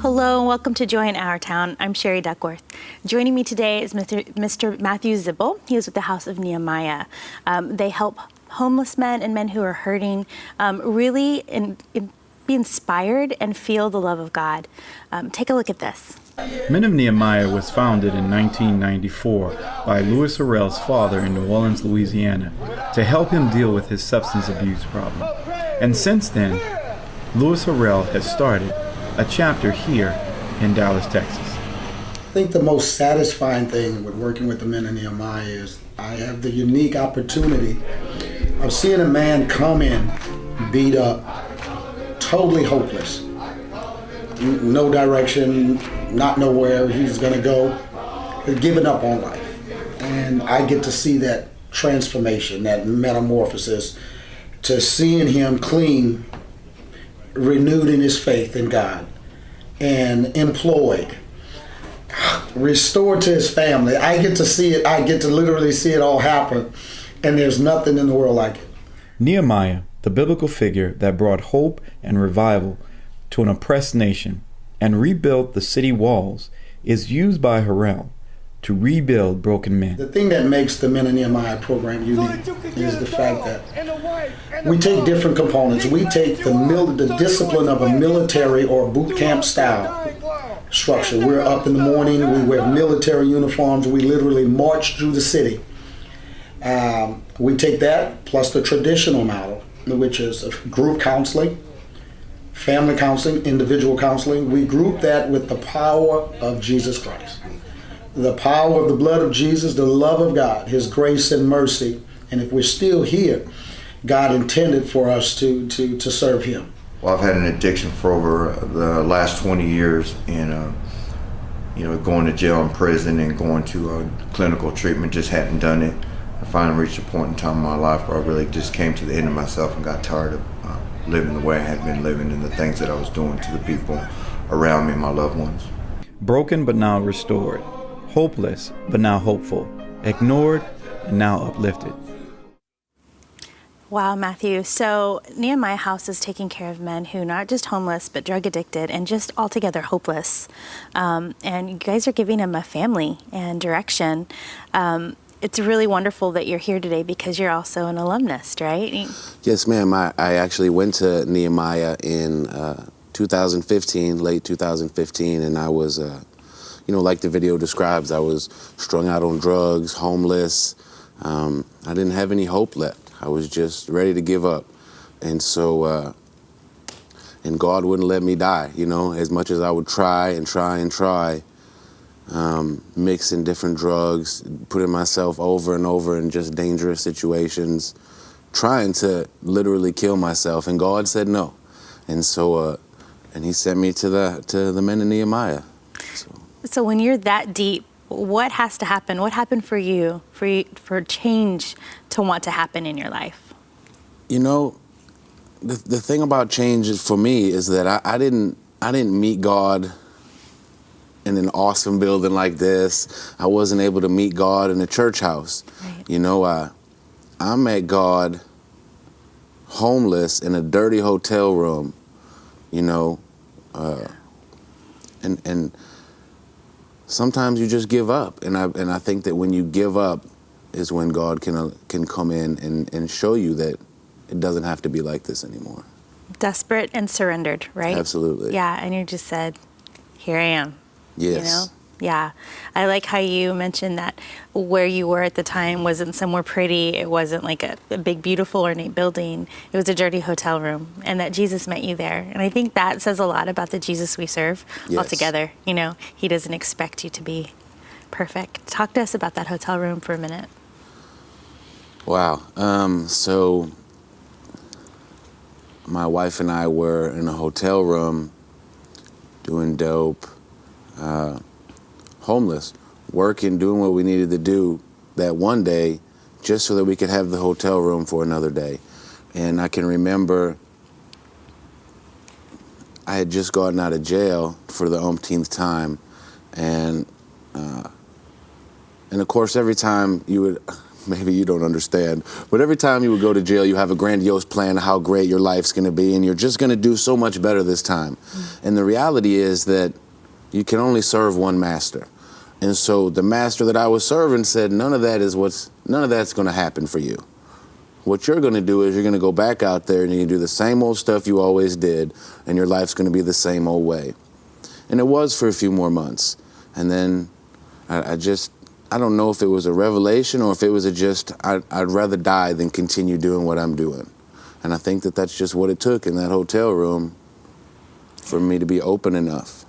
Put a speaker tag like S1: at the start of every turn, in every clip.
S1: Hello and welcome to Joy in Our Town. I'm Sherry Duckworth. Joining me today is Mr. Matthew Zibble. He is with the House of Nehemiah. They help homeless men and men who are hurting really be inspired and feel the love of God. Take a look at this.
S2: Men of Nehemiah was founded in 1994 by Louis Harrell's father in New Orleans, Louisiana, to help him deal with his substance abuse problem. And since then, Louis Harrell has started a chapter here in Dallas, Texas.
S3: I think the most satisfying thing with working with the men of Nehemiah is I have the unique opportunity of seeing a man come in, beat up, totally hopeless, no direction, not nowhere he's gonna go, giving up on life. And I get to see that transformation, that metamorphosis, to seeing him clean, renewed in his faith in God, and employed, restored to his family. I get to see it, I get to literally see it all happen, and there's nothing in the world like it.
S2: Nehemiah, the biblical figure that brought hope and revival to an oppressed nation and rebuilt the city walls, is used by Harrell to rebuild broken men.
S3: The thing that makes the Men of Nehemiah program unique is the fact that we take different components. We take the discipline of a military or boot camp style structure. We're up in the morning, we wear military uniforms, we literally march through the city. We take that plus the traditional model, which is group counseling, family counseling, individual counseling. We group that with the power of Jesus Christ. The power of the blood of Jesus, the love of God, His grace and mercy. And if we're still here, God intended for us to serve Him.
S4: Well, I've had an addiction for over the last 20 years, and going to jail and prison and going to clinical treatment, just hadn't done it. I finally reached a point in time in my life where I really just came to the end of myself and got tired of living the way I had been living and the things that I was doing to the people around me and my loved ones.
S2: Broken but now restored. Hopeless, but now hopeful. Ignored, and now uplifted.
S1: Wow, Matthew. So Nehemiah House is taking care of men who are not just homeless, but drug addicted and just altogether hopeless. And you guys are giving them a family and direction. It's really wonderful that you're here today because you're also an alumnus, right?
S5: Yes, ma'am. I actually went to Nehemiah in 2015, late 2015, and I was like the video describes, I was strung out on drugs, homeless. I didn't have any hope left. I was just ready to give up. And so, and God wouldn't let me die, as much as I would try, mixing different drugs, putting myself over and over in just dangerous situations, trying to literally kill myself. And God said no. And so, and He sent me to the men of Nehemiah.
S1: So when you're that deep, what has to happen? What happened for you for change to want to happen in your life?
S5: The thing about change for me is that I didn't meet God in an awesome building like this. I wasn't able to meet God in a church house. Right. I met God homeless in a dirty hotel room, and sometimes you just give up, and I think that when you give up is when God can come in and show you that it doesn't have to be like this anymore.
S1: Desperate and surrendered, right?
S5: Absolutely.
S1: Yeah, and you just said, "Here I am."
S5: Yes.
S1: Yeah. I like how you mentioned that where you were at the time wasn't somewhere pretty. It wasn't like a big, beautiful, ornate building. It was a dirty hotel room, and that Jesus met you there. And I think that says a lot about the Jesus we serve altogether. He doesn't expect you to be perfect. Talk to us about that hotel room for a minute.
S5: Wow. So my wife and I were in a hotel room doing dope, homeless, working, doing what we needed to do that one day just so that we could have the hotel room for another day. And I can remember I had just gotten out of jail for the umpteenth time. And of course, every time you would maybe you don't understand, but every time you would go to jail, you have a grandiose plan of how great your life's going to be, and you're just going to do so much better this time. And the reality is that you can only serve one master. And so the master that I was serving said, none of that's going to happen for you. What you're going to do is you're going to go back out there and you're going to do the same old stuff you always did, and your life's going to be the same old way. And it was for a few more months. And then I don't know if it was a revelation or if it was I'd rather die than continue doing what I'm doing. And I think that that's just what it took in that hotel room for me to be open enough.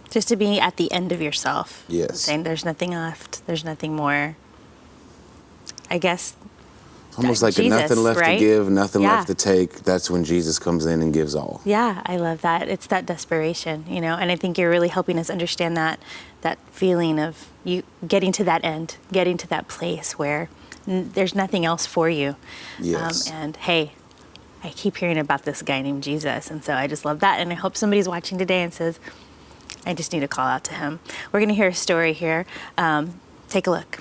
S1: Just to be at the end of yourself.
S5: Yes.
S1: Saying there's nothing left, there's nothing more. I guess.
S5: Almost like
S1: Jesus,
S5: nothing left
S1: right?
S5: to give, nothing
S1: Yeah.
S5: left to take. That's when Jesus comes in and gives all.
S1: Yeah, I love that. It's that desperation, you know, and I think you're really helping us understand that feeling of you getting to that end, getting to that place where there's nothing else for you.
S5: Yes.
S1: And hey, I keep hearing about this guy named Jesus, and so I just love that. And I hope somebody's watching today and says, I just need to call out to him. We're going to hear a story here. Take a look.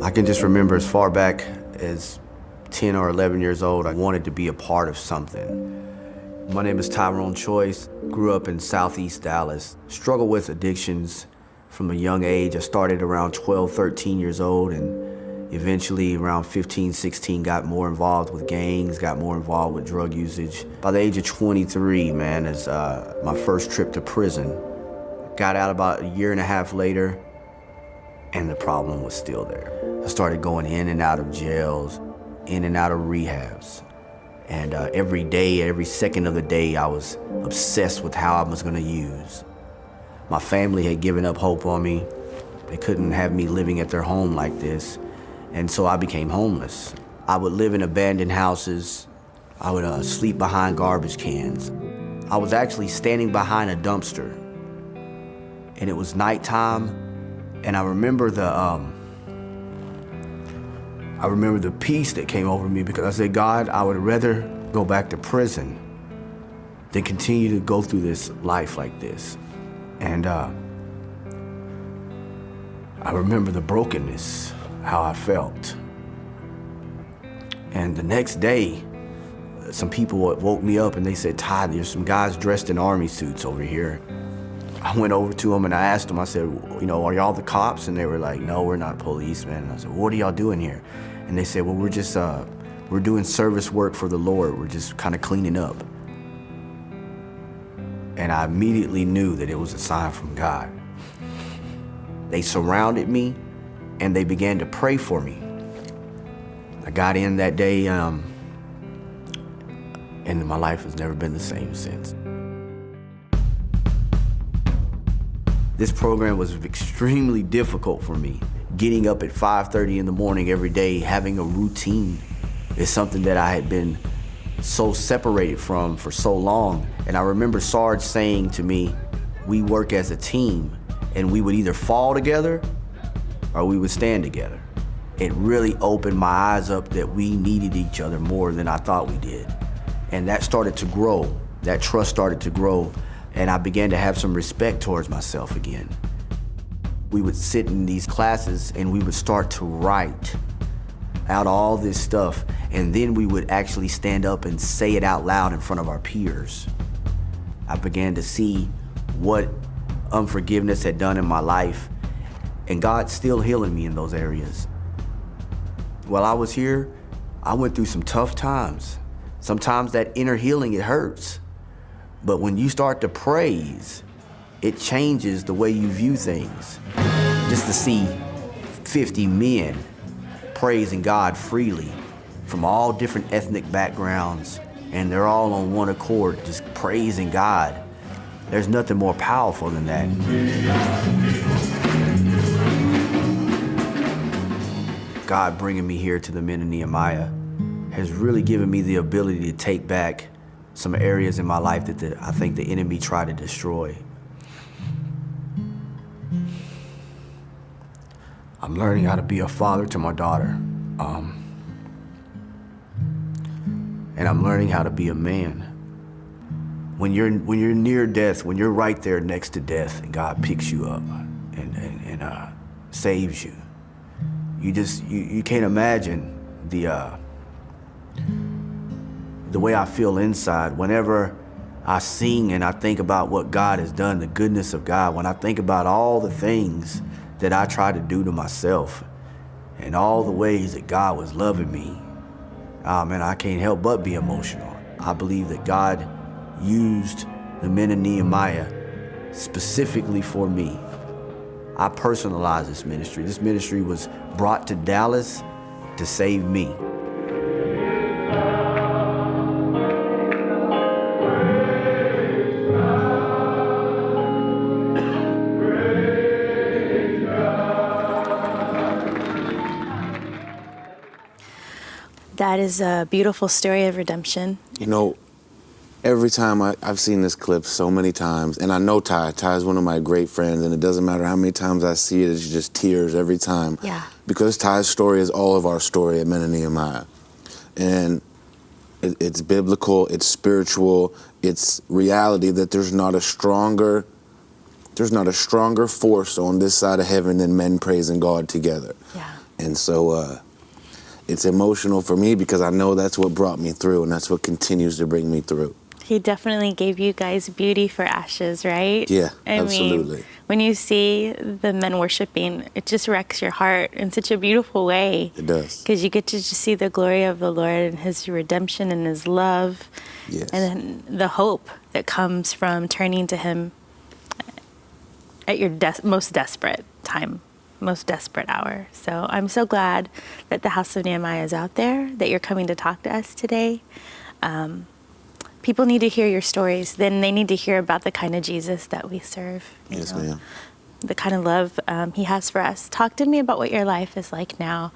S6: I can just remember as far back as 10 or 11 years old, I wanted to be a part of something. My name is Tyrone Choice, grew up in Southeast Dallas, struggled with addictions from a young age. I started around 12, 13 years old, and eventually around 15, 16, got more involved with gangs, got more involved with drug usage. By the age of 23, man, is my first trip to prison. Got out about a year and a half later, and the problem was still there. I started going in and out of jails, in and out of rehabs. And every day, every second of the day, I was obsessed with how I was gonna use. My family had given up hope on me. They couldn't have me living at their home like this. And so I became homeless. I would live in abandoned houses. I would sleep behind garbage cans. I was actually standing behind a dumpster. And it was nighttime. And I remember the peace that came over me, because I said, God, I would rather go back to prison than continue to go through this life like this. And I remember the brokenness, how I felt. And the next day, some people woke me up and they said, Ty, there's some guys dressed in army suits over here. I went over to them and I asked them, I said, you know, are y'all the cops? And they were like, no, we're not policemen. And I said, what are y'all doing here? And they said, well, we're just, we're doing service work for the Lord. We're just kind of cleaning up. And I immediately knew that it was a sign from God. They surrounded me and they began to pray for me. I got in that day, and my life has never been the same since. This program was extremely difficult for me. Getting up at 5:30 in the morning every day, having a routine, is something that I had been so separated from for so long. And I remember Sarge saying to me, we work as a team, and we would either fall together or we would stand together. It really opened my eyes up that we needed each other more than I thought we did. And that started to grow. That trust started to grow. And I began to have some respect towards myself again. We would sit in these classes and we would start to write out all this stuff, and then we would actually stand up and say it out loud in front of our peers. I began to see what unforgiveness had done in my life, and God's still healing me in those areas. While I was here, I went through some tough times. Sometimes that inner healing, it hurts. But when you start to praise, it changes the way you view things. Just to see 50 men praising God freely from all different ethnic backgrounds, and they're all on one accord, just praising God. There's nothing more powerful than that. God bringing me here to the men of Nehemiah has really given me the ability to take back some areas in my life that I think the enemy tried to destroy. I'm learning how to be a father to my daughter. And I'm learning how to be a man. When you're near death, when you're right there next to death and God picks you up and saves you, you can't imagine the way I feel inside whenever I sing and I think about what God has done, the goodness of God, when I think about all the things that I try to do to myself and all the ways that God was loving me. Man, I can't help but be emotional. I believe that God used the men of Nehemiah specifically for me. I personalized this ministry. This ministry was brought to Dallas to save me.
S1: That is a beautiful story of redemption.
S5: You know, every time I've seen this clip so many times, and I know Ty. Ty is one of my great friends, and it doesn't matter how many times I see it, it's just tears every time.
S1: Yeah.
S5: Because Ty's story is all of our story at Men of Nehemiah. And it's biblical, it's spiritual, it's reality that there's not a stronger force on this side of heaven than men praising God together.
S1: Yeah.
S5: And so it's emotional for me because I know that's what brought me through, and that's what continues to bring me through.
S1: He definitely gave you guys beauty for ashes, right?
S5: Yeah,
S1: I
S5: absolutely.
S1: mean, when you see the men worshiping, it just wrecks your heart in such a beautiful way.
S5: It does.
S1: Because you get to just see the glory of the Lord and his redemption and his love.
S5: Yes.
S1: And then the hope that comes from turning to him at your most desperate time, most desperate hour. So I'm so glad that the House of Nehemiah is out there, that you're coming to talk to us today. People need to hear your stories. Then they need to hear about the kind of Jesus that we serve.
S5: Yes, ma'am.
S1: The kind of love he has for us. Talk to me about what your life is like now.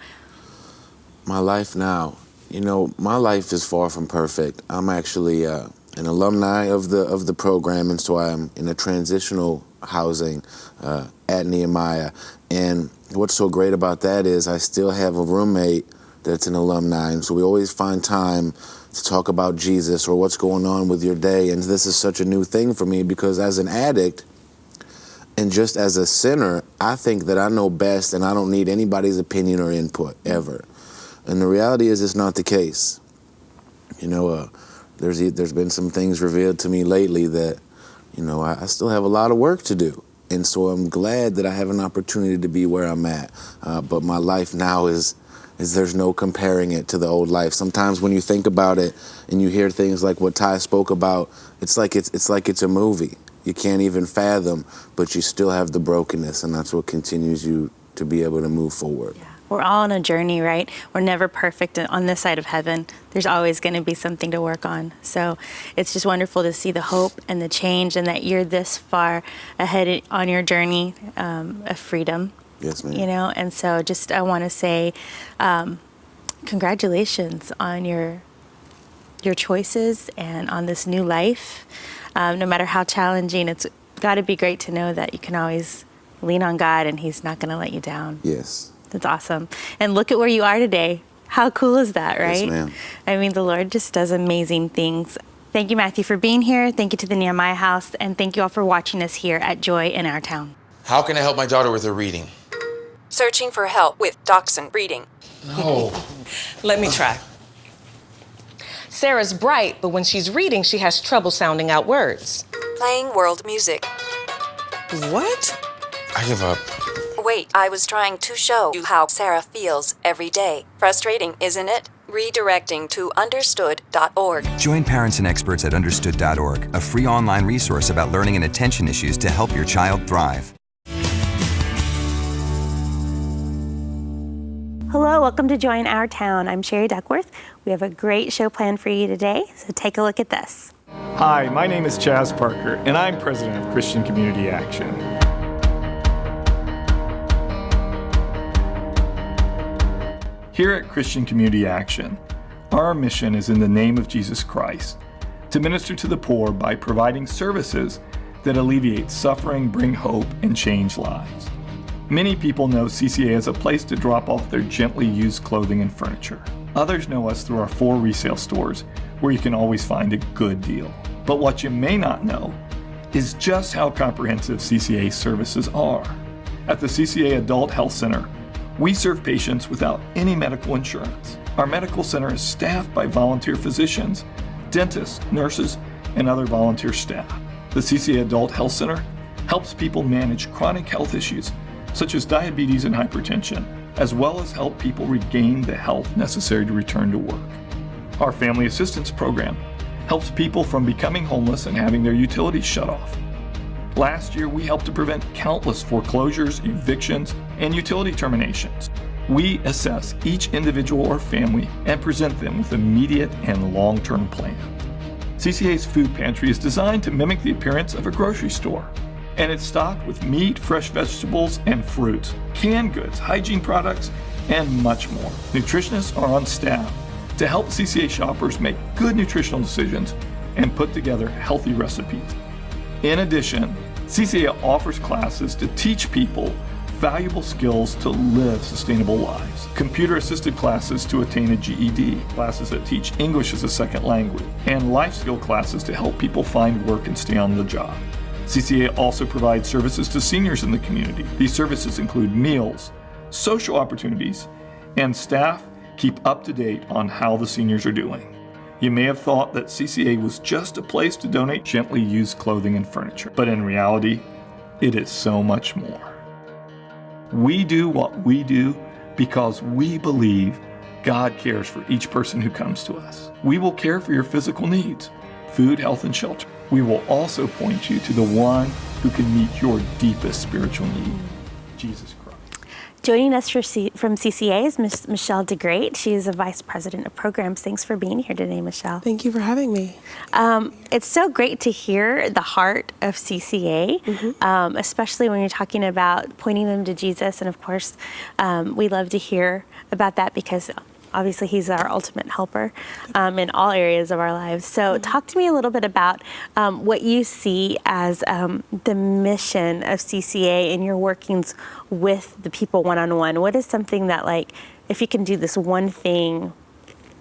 S5: My life now, you know, my life is far from perfect. I'm actually an alumni of the program, and so I'm in a transitional housing at Nehemiah. And what's so great about that is I still have a roommate that's an alumni, and so we always find time to talk about Jesus or what's going on with your day. And this is such a new thing for me because as an addict and just as a sinner, I think that I know best and I don't need anybody's opinion or input ever. And the reality is it's not the case. You know, there's been some things revealed to me lately that, you know, I still have a lot of work to do. And so I'm glad that I have an opportunity to be where I'm at. But my life now is there's no comparing it to the old life. Sometimes when you think about it and you hear things like what Ty spoke about, it's like it's a movie. You can't even fathom, but you still have the brokenness, and that's what continues you to be able to move forward.
S1: Yeah. We're all on a journey, right? We're never perfect on this side of heaven. There's always going to be something to work on. So it's just wonderful to see the hope and the change, and that you're this far ahead on your journey of freedom.
S5: Yes, ma'am.
S1: You know, and so just I want to say congratulations on your choices and on this new life. No matter how challenging, it's got to be great to know that you can always lean on God and he's not going to let you down.
S5: Yes.
S1: That's awesome. And look at where you are today. How cool is that, right?
S5: Yes, ma'am.
S1: I mean, the Lord just does amazing things. Thank you, Matthew, for being here. Thank you to the Nehemiah House. And thank you all for watching us here at Joy in Our Town.
S7: How can I help my daughter with her reading?
S8: Searching for help with Dachshund Reading.
S7: No.
S9: Let me try. Sarah's bright, but when she's reading, she has trouble sounding out words.
S8: Playing world music.
S9: What?
S7: I give up.
S8: Wait, I was trying to show you how Sarah feels every day. Frustrating, isn't it? Redirecting to understood.org.
S10: Join parents and experts at understood.org, a free online resource about learning and attention issues to help your child thrive.
S1: Hello, welcome to Joy in Our Town. I'm Sherry Duckworth. We have a great show planned for you today, so take a look at this.
S11: Hi, my name is Chaz Parker, and I'm president of Christian Community Action. Here at Christian Community Action, our mission is in the name of Jesus Christ, to minister to the poor by providing services that alleviate suffering, bring hope, and change lives. Many people know CCA as a place to drop off their gently used clothing and furniture. Others know us through our 4 resale stores, where you can always find a good deal. But what you may not know is just how comprehensive CCA services are. At the CCA Adult Health Center, We serve patients without any medical insurance. Our medical center is staffed by volunteer physicians, dentists, nurses, and other volunteer staff. The CCA Adult Health Center helps people manage chronic health issues such as diabetes and hypertension, as well as help people regain the health necessary to return to work. Our Family Assistance Program helps people from becoming homeless and having their utilities shut off. Last year, we helped to prevent countless foreclosures, evictions, and utility terminations. We assess each individual or family and present them with immediate and long-term plans. CCA's food pantry is designed to mimic the appearance of a grocery store, and it's stocked with meat, fresh vegetables, and fruits, canned goods, hygiene products, and much more. Nutritionists are on staff to help CCA shoppers make good nutritional decisions and put together healthy recipes. In addition, CCA offers classes to teach people valuable skills to live sustainable lives. Computer-assisted classes to attain a GED, classes that teach English as a second language, and life skill classes to help people find work and stay on the job. CCA also provides services to seniors in the community. These services include meals, social opportunities, and staff keep up to date on how the seniors are doing. You may have thought that CCA was just a place to donate gently used clothing and furniture, but in reality, it is so much more. We do what we do because we believe God cares for each person who comes to us. We will care for your physical needs, food, health, and shelter. We will also point you to the one who can meet your deepest spiritual need, Jesus Christ.
S1: Joining us from CCA is Ms. Michelle DeGreat. She is a Vice President of Programs. Thanks for being here today, Michelle.
S12: Thank you for having me.
S1: It's so great to hear the heart of CCA, especially when you're talking about pointing them to Jesus. And of course, we love to hear about that because obviously he's our ultimate helper in all areas of our lives. So talk to me a little bit about what you see as the mission of CCA in your workings with the people one-on-one. What is something that, like, if you can do this one thing,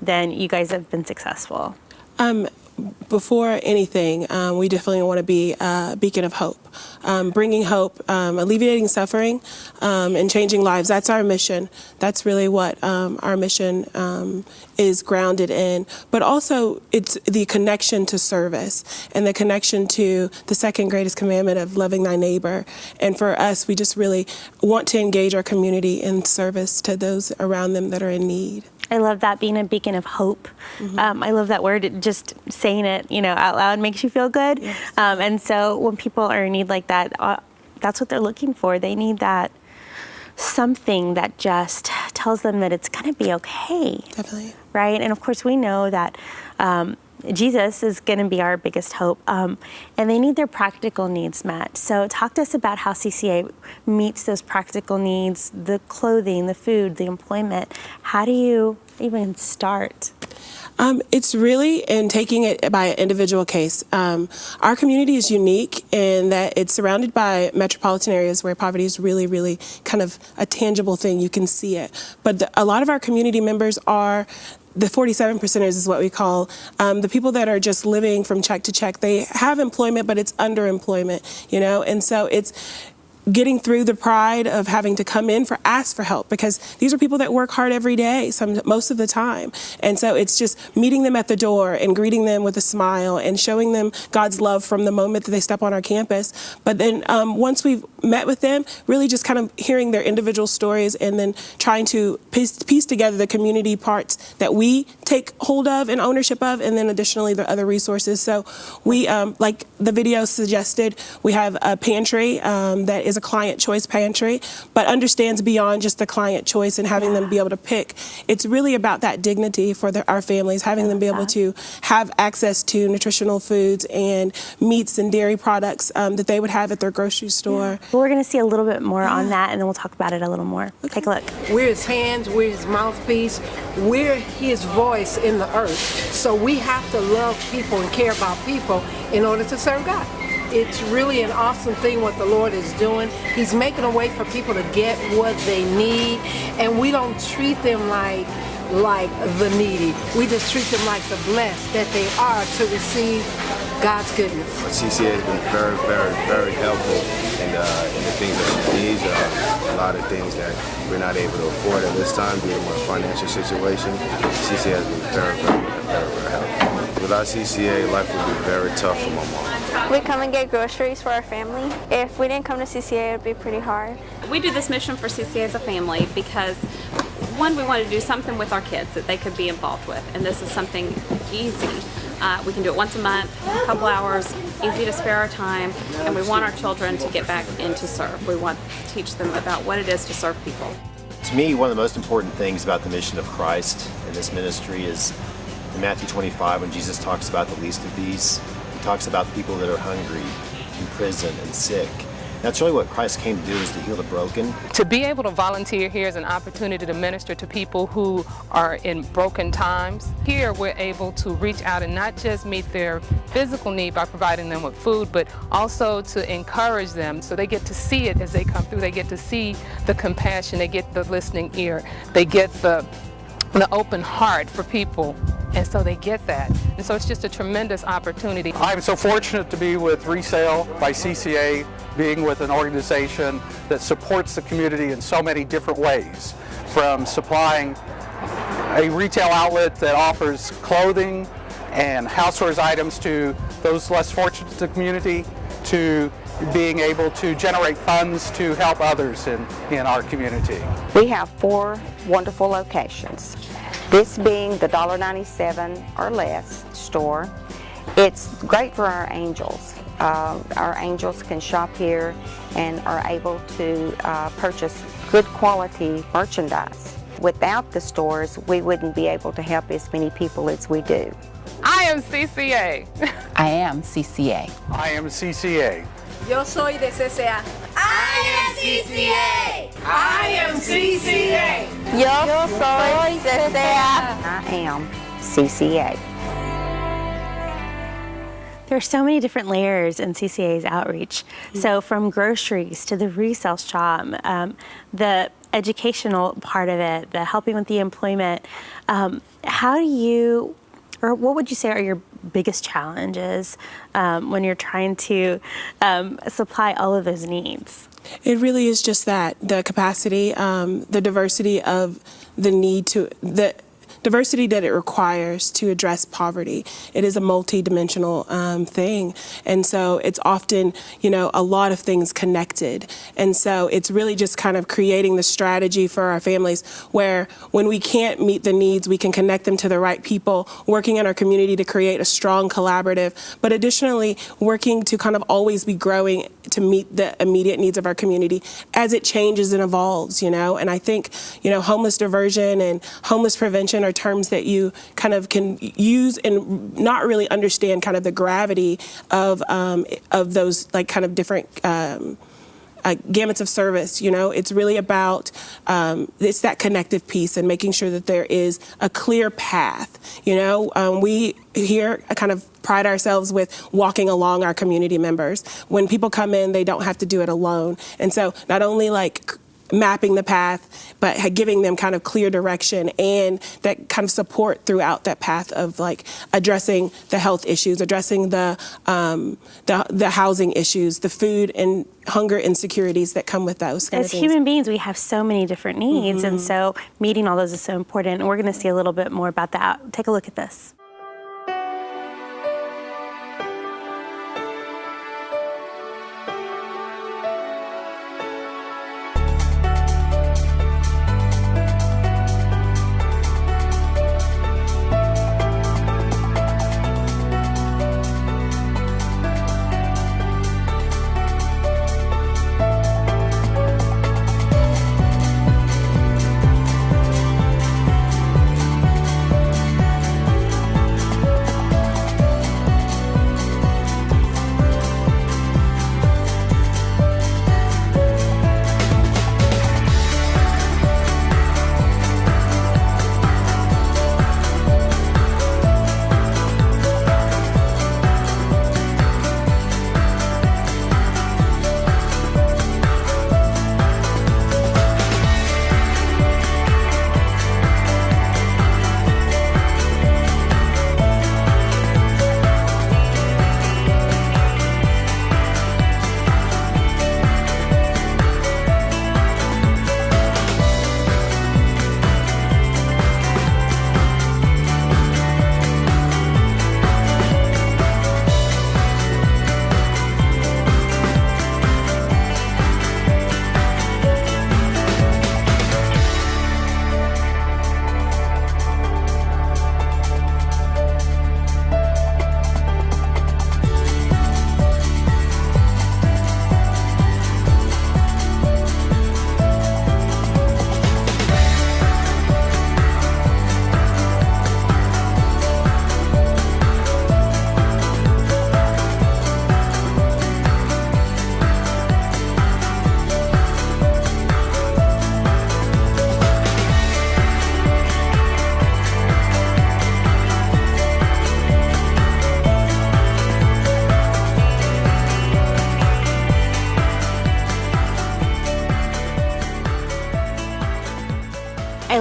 S1: then you guys have been successful?
S12: Before anything, we definitely want to be a beacon of hope, bringing hope, alleviating suffering, and changing lives. That's our mission. That's really what our mission is grounded in. But also, it's the connection to service and the connection to the second greatest commandment of loving thy neighbor. And for us, we just really want to engage our community in service to those around them that are in need.
S1: I love that, being a beacon of hope. I love that word. Just saying it, out loud makes you feel good.
S12: Yes.
S1: And so when people are in need like that, that's what they're looking for. They need that something that just tells them that it's going to be okay.
S12: Definitely.
S1: Right? And of course, we know that Jesus is going to be our biggest hope, and they need their practical needs met. So talk to us about how CCA meets those practical needs, the clothing, the food, the employment. How do you even start?
S12: It's really in taking it by an individual case. Our community is unique in that it's surrounded by metropolitan areas where poverty is really, really kind of a tangible thing. You can see it. But a lot of our community members are the 47%ers is what we call the people that are just living from check to check. They have employment, but it's underemployment, and so it's getting through the pride of having to come in ask for help, because these are people that work hard every day, most of the time. And so it's just meeting them at the door and greeting them with a smile and showing them God's love from the moment that they step on our campus. But then once we've met with them, really just kind of hearing their individual stories and then trying to piece together the community parts that we take hold of and ownership of, and then additionally the other resources. So we, like the video suggested, we have a pantry that is a client choice pantry, but understands beyond just the client choice and having them be able to pick. It's really about that dignity for our families, having them be able to have access to nutritional foods and meats and dairy products that they would have at their grocery store.
S1: Well, we're going to see a little bit more on that, and then we'll talk about it a little more. Take a look.
S13: We're his hands, we're his mouthpiece, we're his voice in the earth. So we have to love people and care about people in order to serve God. It's really an awesome thing what the Lord is doing. He's making a way for people to get what they need, and we don't treat them like the needy. We just treat them like the blessed that they are to receive God's goodness.
S14: CCA has been very, very, very helpful in the things that we need. A lot of things that we're not able to afford at this time due to my financial situation. CCA has been very, very, very, very helpful. Without CCA, life would be very tough for my mom.
S15: We come and get groceries for our family. If we didn't come to CCA, it would be pretty hard.
S16: We do this mission for CCA as a family because, one, we want to do something with our kids that they could be involved with, and this is something easy. We can do it once a month, a couple hours, easy to spare our time, and we want our children to get back into serve. We want to teach them about what it is to serve people.
S17: To me, one of the most important things about the mission of Christ in this ministry is in Matthew 25, when Jesus talks about the least of these, he talks about the people that are hungry, in prison, and sick. That's really what Christ came to do, is to heal the broken.
S18: To be able to volunteer here is an opportunity to minister to people who are in broken times. Here we're able to reach out and not just meet their physical need by providing them with food, but also to encourage them so they get to see it as they come through. They get to see the compassion, they get the listening ear, they get the open heart for people. And so they get that. And so it's just a tremendous opportunity.
S19: I'm so fortunate to be with Resale by CCA, being with an organization that supports the community in so many different ways, from supplying a retail outlet that offers clothing and housewares items to those less fortunate in the community, to being able to generate funds to help others in our community.
S20: We have 4 wonderful locations. This being the $1.97 or less store. It's great for our angels. Our angels can shop here and are able to purchase good quality merchandise. Without the stores, we wouldn't be able to help as many people as we do.
S18: I am CCA.
S21: I am CCA.
S19: I am CCA.
S13: Yo soy de CCA.
S22: I am CCA. I am CCA.
S20: Yo soy CCA. I am CCA.
S1: There are so many different layers in CCA's outreach. So from groceries to the resale shop, the educational part of it, the helping with the employment. How do you, or what would you say are your biggest challenges when you're trying to supply all of those needs?
S12: It really is just that, the capacity, the diversity of the need to, the diversity that it requires to address poverty. It is a multi-dimensional thing. And so it's often, a lot of things connected. And so it's really just kind of creating the strategy for our families where when we can't meet the needs, we can connect them to the right people, working in our community to create a strong collaborative, but additionally working to kind of always be growing to meet the immediate needs of our community as it changes and evolves, And I think, homeless diversion and homeless prevention are terms that you kind of can use and not really understand kind of the gravity of those like kind of different gamuts of service. It's really about it's that connective piece and making sure that there is a clear path. We here kind of pride ourselves with walking along our community members. When people come in, they don't have to do it alone. And so not only like mapping the path, but giving them kind of clear direction and that kind of support throughout that path of like addressing the health issues, addressing the housing issues, the food and hunger insecurities that come with those kind of things.
S1: As human beings, we have so many different needs, and so meeting all those is so important. And we're going to see a little bit more about that. Take a look at this.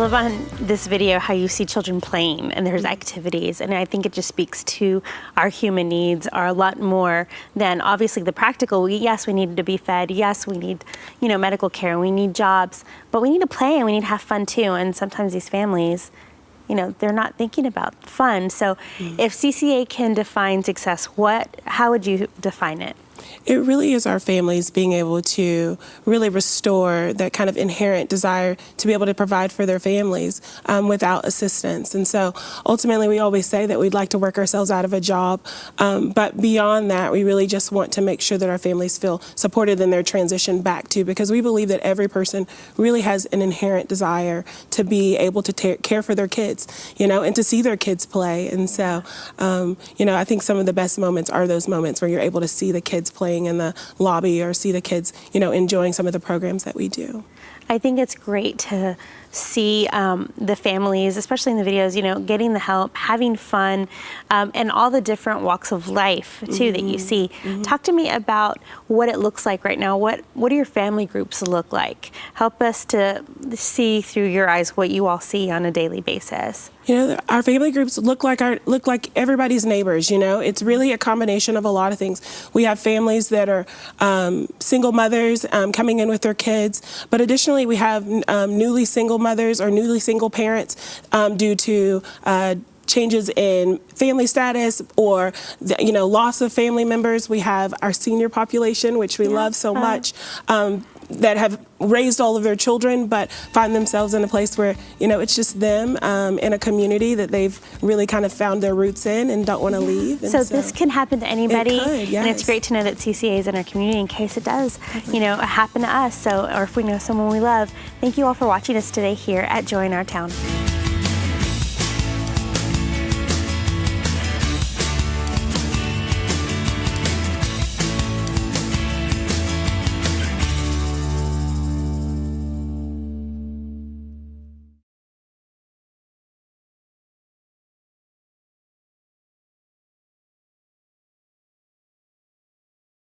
S1: love on this video how you see children playing and there's activities, and I think it just speaks to our human needs are a lot more than obviously the practical. Yes, we need to be fed. Yes, we need, medical care. We need jobs, but we need to play and we need to have fun too. And sometimes these families, they're not thinking about fun. So if CCA can define success, how would you define it?
S12: It really is our families being able to really restore that kind of inherent desire to be able to provide for their families without assistance. And so ultimately we always say that we'd like to work ourselves out of a job, but beyond that we really just want to make sure that our families feel supported in their transition back to, because we believe that every person really has an inherent desire to be able to care for their kids, and to see their kids play. And so, I think some of the best moments are those moments where you're able to see the kids playing in the lobby or see the kids, enjoying some of the programs that we do.
S1: I think it's great to see the families, especially in the videos, getting the help, having fun, and all the different walks of life too that you see. Talk to me about what it looks like right now. What do your family groups look like? Help us to see through your eyes what you all see on a daily basis.
S12: Our family groups look like everybody's neighbors. It's really a combination of a lot of things. We have families that are single mothers coming in with their kids, but additionally we have newly single mothers or newly single parents due to changes in family status or loss of family members. We have our senior population, which we love so much, that have raised all of their children but find themselves in a place where it's just them in a community that they've really kind of found their roots in and don't want to leave. And
S1: so this can happen to anybody.
S12: It could, yes.
S1: And it's great to know that CCA is in our community in case it does happen to us, or if we know someone we love. Thank you all for watching us today here at Joy in Our Town.